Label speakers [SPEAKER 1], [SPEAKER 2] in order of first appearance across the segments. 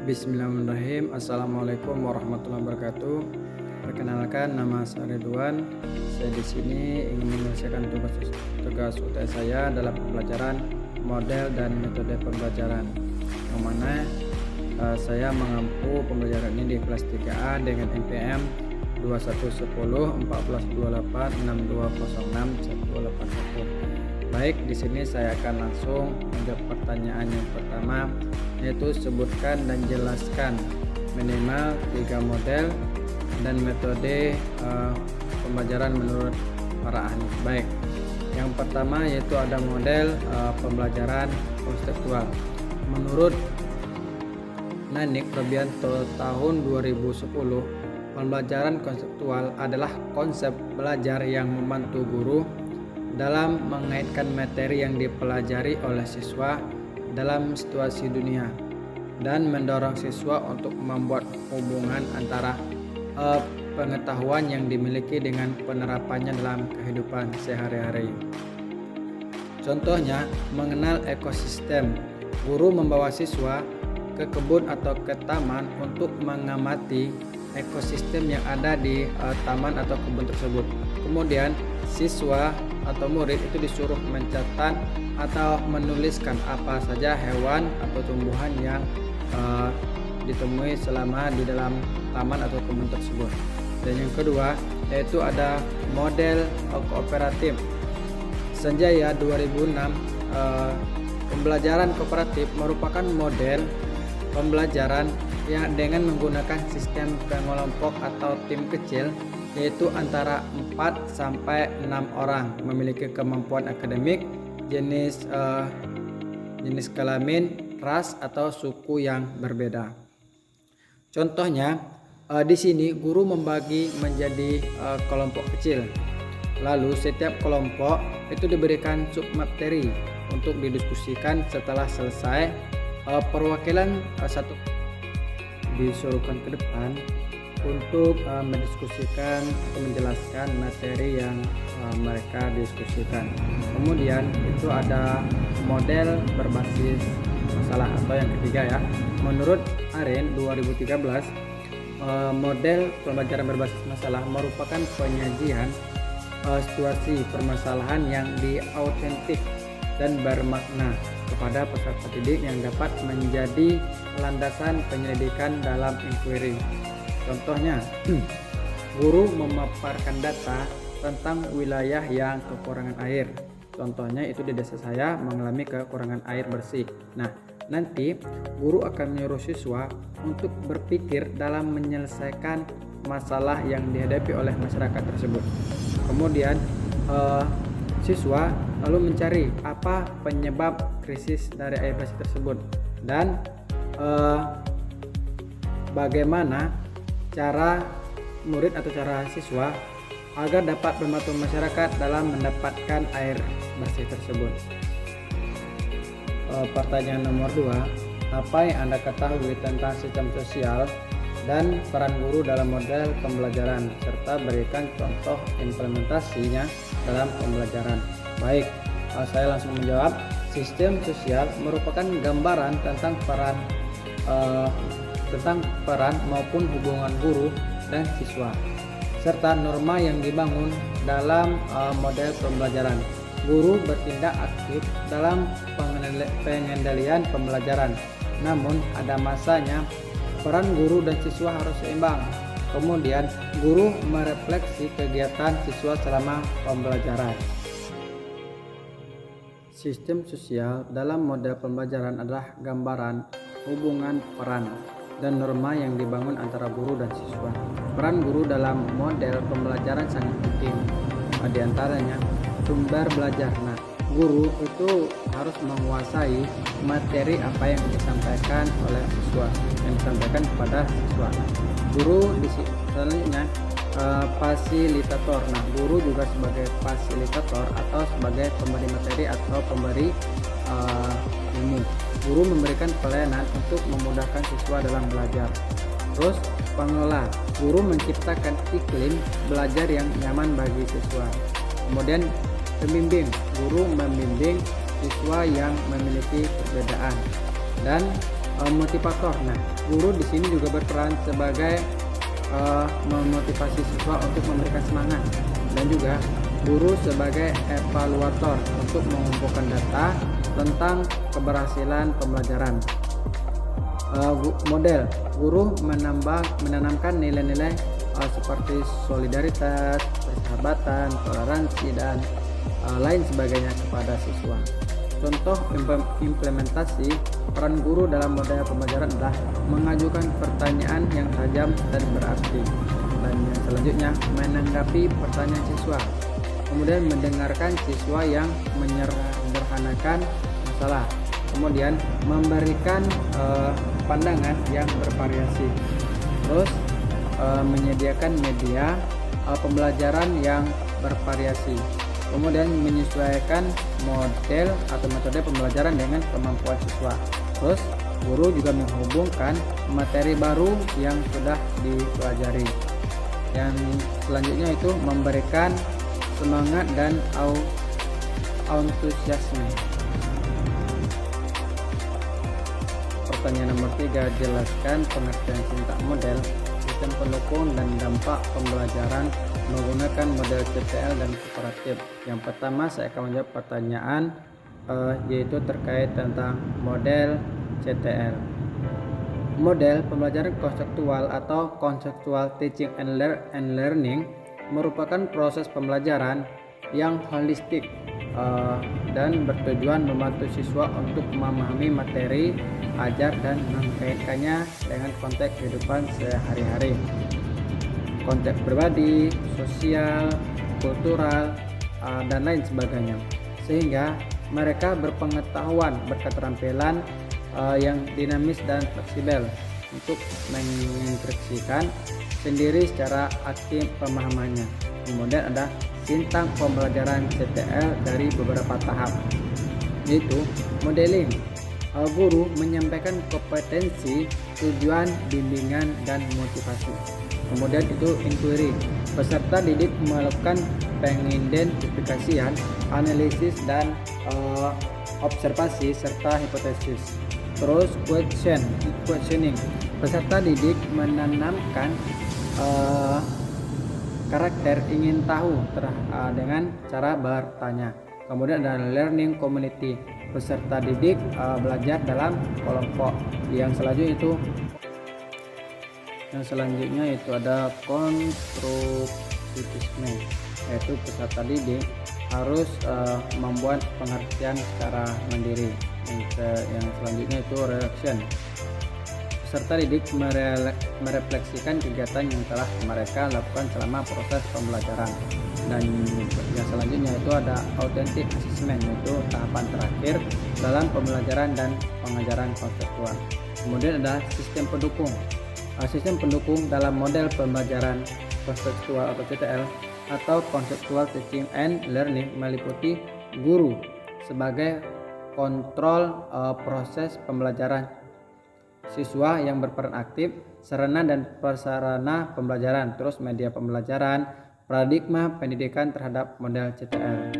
[SPEAKER 1] Bismillahirrahmanirrahim. Assalamualaikum warahmatullahi wabarakatuh. Perkenalkan, nama saya Ridwan. Saya di sini ingin menyelesaikan tugas UTS saya dalam pembelajaran model dan metode pembelajaran. Yang mana saya mengampu pembelajaran ini di kelas 3A dengan NPM 2110 1428 6206 181. Baik, di sini saya akan langsung menjawab pertanyaan yang pertama, yaitu sebutkan dan jelaskan minimal 3 model dan metode pembelajaran menurut para ahli. Baik, yang pertama yaitu ada model pembelajaran konseptual. Menurut Nanik Robianto tahun 2010, pembelajaran konseptual adalah konsep belajar yang membantu guru dalam mengaitkan materi yang dipelajari oleh siswa dalam situasi dunia dan mendorong siswa untuk membuat hubungan antara pengetahuan yang dimiliki dengan penerapannya dalam kehidupan sehari-hari. Contohnya, mengenal ekosistem. Guru membawa siswa ke kebun atau ke taman untuk mengamati ekosistem yang ada di taman atau kebun tersebut. Kemudian siswa atau murid itu disuruh mencatat atau menuliskan apa saja hewan atau tumbuhan yang ditemui selama di dalam taman atau kebun tersebut. Dan yang kedua yaitu ada model kooperatif. Sanjaya 2006, pembelajaran kooperatif merupakan model pembelajaran yang dengan menggunakan sistem pengelompok atau tim kecil, yaitu antara 4 sampai 6 orang, memiliki kemampuan akademik, jenis kelamin, ras atau suku yang berbeda. Contohnya di sini guru membagi menjadi kelompok kecil. Lalu setiap kelompok itu diberikan submateri untuk didiskusikan. Setelah selesai, perwakilan satu disuruhkan ke depan untuk mendiskusikan atau menjelaskan materi yang mereka diskusikan. Kemudian itu ada model berbasis masalah atau yang ketiga ya. Menurut Aren 2013, model pembelajaran berbasis masalah merupakan penyajian situasi permasalahan yang diautentik dan bermakna kepada peserta didik yang dapat menjadi landasan penyelidikan dalam inquiry. Contohnya, guru memaparkan data tentang wilayah yang kekurangan air. Contohnya itu di desa saya mengalami kekurangan air bersih. Nah, nanti guru akan menyuruh siswa untuk berpikir dalam menyelesaikan masalah yang dihadapi oleh masyarakat tersebut. Kemudian siswa lalu mencari apa penyebab krisis dari air bersih tersebut dan bagaimana cara murid atau cara siswa agar dapat membantu masyarakat dalam mendapatkan air bersih tersebut. Pertanyaan nomor 2, apa yang Anda ketahui tentang sistem sosial dan peran guru dalam model pembelajaran, serta berikan contoh implementasinya dalam pembelajaran. Baik, saya langsung menjawab. Sistem sosial merupakan gambaran tentang peran maupun hubungan guru dan siswa, serta norma yang dibangun dalam model pembelajaran. Guru bertindak aktif dalam pengendalian pembelajaran, namun ada masanya peran guru dan siswa harus seimbang. Kemudian guru merefleksi kegiatan siswa selama pembelajaran. Sistem sosial dalam model pembelajaran adalah gambaran hubungan peran dan norma yang dibangun antara guru dan siswa. Peran guru dalam model pembelajaran sangat penting. Di antaranya sumber belajar. Nah, guru itu harus menguasai materi apa yang disampaikan oleh siswa, yang disampaikan kepada siswa. Guru selanjutnya fasilitator. Nah, guru juga sebagai fasilitator atau sebagai pemberi materi atau pemberi ilmu. Guru memberikan pelayanan untuk memudahkan siswa dalam belajar. Terus pengelola. Guru menciptakan iklim belajar yang nyaman bagi siswa. Kemudian pembimbing. Guru membimbing siswa yang memiliki perbedaan. Dan motivator. Nah, guru di sini juga berperan sebagai memotivasi siswa untuk memberikan semangat, dan juga guru sebagai evaluator untuk mengumpulkan data tentang keberhasilan pembelajaran. Model guru menanamkan nilai-nilai seperti solidaritas, persahabatan, toleransi, dan lain sebagainya kepada siswa. Contoh implementasi peran guru dalam model pembelajaran adalah mengajukan pertanyaan yang tajam dan berarti, dan yang selanjutnya menanggapi pertanyaan siswa, kemudian mendengarkan siswa yang menyederhanakan masalah, kemudian memberikan pandangan yang bervariasi, terus menyediakan media pembelajaran yang bervariasi, kemudian menyesuaikan model atau metode pembelajaran dengan kemampuan siswa. Terus guru juga menghubungkan materi baru yang sudah dipelajari. Yang selanjutnya itu memberikan semangat dan antusiasme. Pertanyaan nomor 3, jelaskan pengertian sintak model, sistem pendukung, dan dampak pembelajaran menggunakan model CTL dan kooperatif. Yang pertama saya akan menjawab pertanyaan yaitu terkait tentang model CTL. Model pembelajaran konseptual atau conceptual teaching and learning merupakan proses pembelajaran yang holistik dan bertujuan membantu siswa untuk memahami materi ajar dan mengkaitkannya dengan konteks kehidupan sehari-hari, konteks pribadi, sosial, kultural, dan lain sebagainya, sehingga mereka berpengetahuan, berketerampilan yang dinamis dan fleksibel untuk menginstruksikan sendiri secara aktif pemahamannya. Kemudian ada bintang pembelajaran CTL dari beberapa tahap, yaitu modeling. Guru menyampaikan kompetensi, tujuan, bimbingan, dan motivasi. Kemudian itu inquiry, peserta didik melakukan pengidentifikasian, analisis, dan observasi serta hipotesis. Terus questioning, peserta didik menanamkan karakter ingin tahu dengan cara bertanya. Kemudian ada learning community, peserta didik belajar dalam kelompok. Yang selanjutnya itu ada konstruktivisme, yaitu peserta didik harus membuat pengertian secara mandiri. Yang selanjutnya itu reflection, peserta didik merefleksikan kegiatan yang telah mereka lakukan selama proses pembelajaran. Dan yang selanjutnya itu ada authentic assessment, yaitu tahapan terakhir dalam pembelajaran dan pengajaran konseptual. Kemudian ada sistem pendukung. Sistem pendukung dalam model pembelajaran konseptual atau CTL atau conceptual teaching and learning meliputi guru sebagai kontrol proses pembelajaran, siswa yang berperan aktif, sarana dan prasarana pembelajaran, terus media pembelajaran, paradigma pendidikan terhadap model CTL.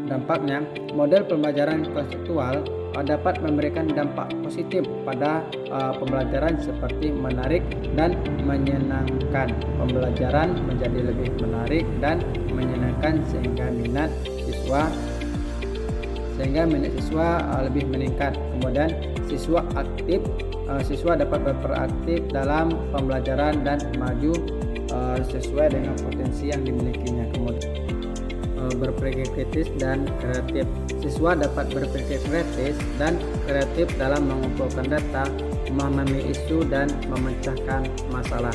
[SPEAKER 1] Dampaknya, model pembelajaran konseptual dapat memberikan dampak positif pada pembelajaran seperti menarik dan menyenangkan. Pembelajaran menjadi lebih menarik dan menyenangkan sehingga minat siswa lebih meningkat. Kemudian siswa aktif, siswa dapat berperan aktif dalam pembelajaran dan maju sesuai dengan potensi yang dimilikinya. Kemudian berpikir kritis dan kreatif, siswa dapat berpikir kritis dan kreatif dalam mengumpulkan data, memahami isu, dan memecahkan masalah.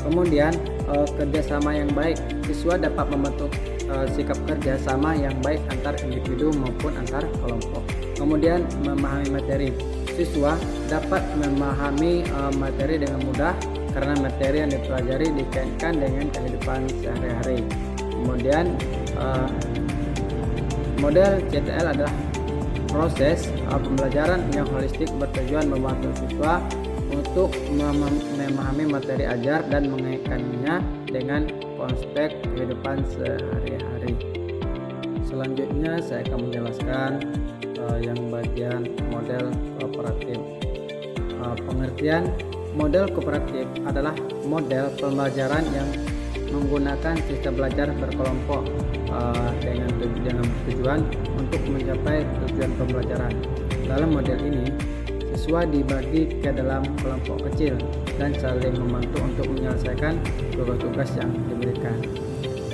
[SPEAKER 1] Kemudian kerjasama yang baik, siswa dapat membentuk sikap kerjasama yang baik antar individu maupun antar kelompok. Kemudian memahami materi, siswa dapat memahami materi dengan mudah karena materi yang dipelajari dikaitkan dengan kehidupan sehari-hari. Kemudian model CTL adalah proses pembelajaran yang holistik bertujuan membantu siswa untuk memahami materi ajar dan mengaitkannya dengan konteks kehidupan sehari-hari. Selanjutnya saya akan menjelaskan yang bagian model kooperatif. Pengertian model kooperatif adalah model pembelajaran yang menggunakan sistem belajar berkelompok dengan tujuan untuk mencapai tujuan pembelajaran. Dalam model ini, siswa dibagi ke dalam kelompok kecil dan saling membantu untuk menyelesaikan tugas-tugas yang diberikan.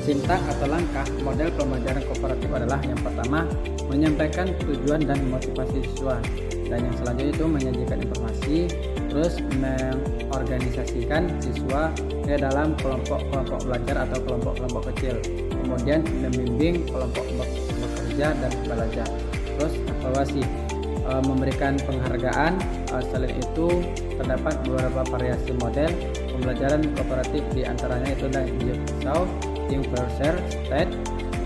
[SPEAKER 1] Sintaks atau langkah model pembelajaran kooperatif adalah yang pertama, menyampaikan tujuan dan motivasi siswa, dan yang selanjutnya itu menyajikan informasi, terus mengorganisasikan siswa ke dalam kelompok-kelompok belajar atau kelompok-kelompok kecil, kemudian membimbing kelompok bekerja dan belajar, terus evaluasi, memberikan penghargaan. Selain itu terdapat beberapa variasi model pembelajaran kooperatif, di antaranya itu adalah jigsaw, think per share, state,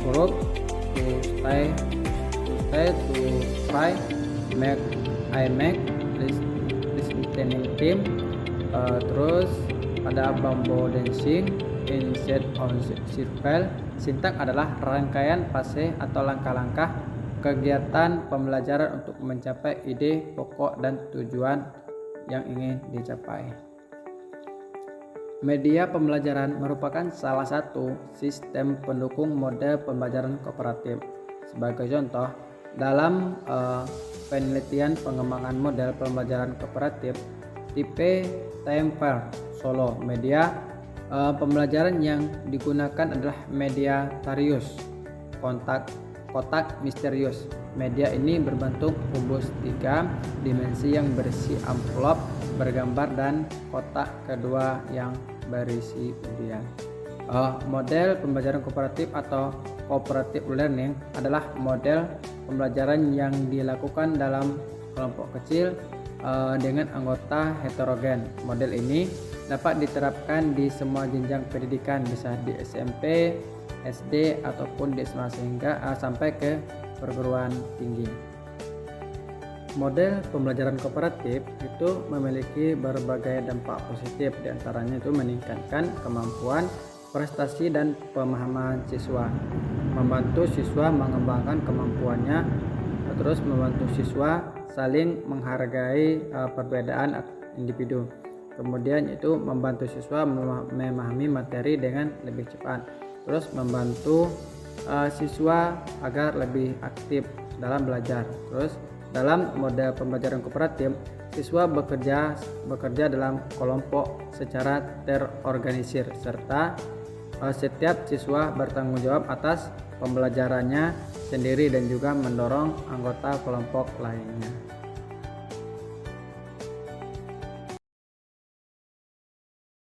[SPEAKER 1] group, to stay, to try, make, listening team, terus ada bamboo dancing, instead on circle. Sintaks adalah rangkaian fase atau langkah-langkah kegiatan pembelajaran untuk mencapai ide pokok dan tujuan yang ingin dicapai. Media pembelajaran merupakan salah satu sistem pendukung model pembelajaran kooperatif. Sebagai contoh, dalam penelitian pengembangan model pembelajaran kooperatif tipe Temper Solo, media pembelajaran yang digunakan adalah media Tarius, kotak misterius. Media ini berbentuk kubus 3 dimensi yang berisi amplop bergambar dan kotak kedua yang berisi undian. Model pembelajaran kooperatif atau cooperative learning adalah model pembelajaran yang dilakukan dalam kelompok kecil dengan anggota heterogen. Model ini dapat diterapkan di semua jenjang pendidikan, bisa di SMP, SD ataupun di SMA sehingga sampai ke perguruan tinggi. Model pembelajaran kooperatif itu memiliki berbagai dampak positif, diantaranya itu meningkatkan kemampuan, prestasi dan pemahaman siswa, membantu siswa mengembangkan kemampuannya, terus membantu siswa saling menghargai perbedaan individu. Kemudian itu membantu siswa memahami materi dengan lebih cepat, terus membantu siswa agar lebih aktif dalam belajar. Terus dalam model pembelajaran kooperatif, siswa bekerja dalam kelompok secara terorganisir, serta setiap siswa bertanggung jawab atas pembelajarannya sendiri dan juga mendorong anggota kelompok lainnya.